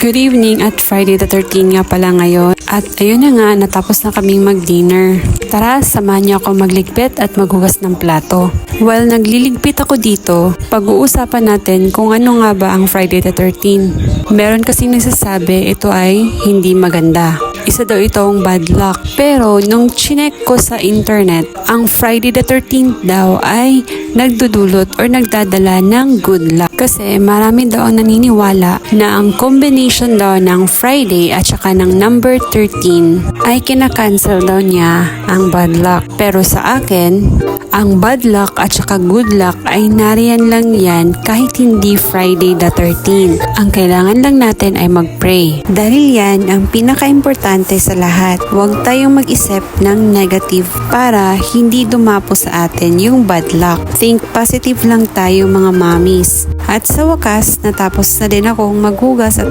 Good evening at Friday the 13th nga pala ngayon. At ayun na nga, natapos na kaming mag-dinner. Tara, samahan niyo ako magligpit at maghugas ng plato. While nagliligpit ako dito, pag-uusapan natin kung ano nga ba ang Friday the 13th. Meron kasing nagsasabi ito ay hindi maganda. Isa daw itong bad luck. Pero nung chinek ko sa internet, ang Friday the 13th daw ay nagdudulot or nagdadala ng good luck. Kasi marami daw ang naniniwala na ang combination daw ng Friday at saka ng number 13 ay kinakancel daw niya ang bad luck. Pero sa akin, ang bad luck at saka good luck ay nariyan lang yan kahit hindi Friday the 13th. Ang kailangan lang natin ay mag-pray. Dahil yan ang pinaka-importante sa lahat. Huwag tayong mag-isip ng negative para hindi dumapo sa atin yung bad luck. Think positive lang tayo mga mommies. At sa wakas, natapos na din akong maghugas at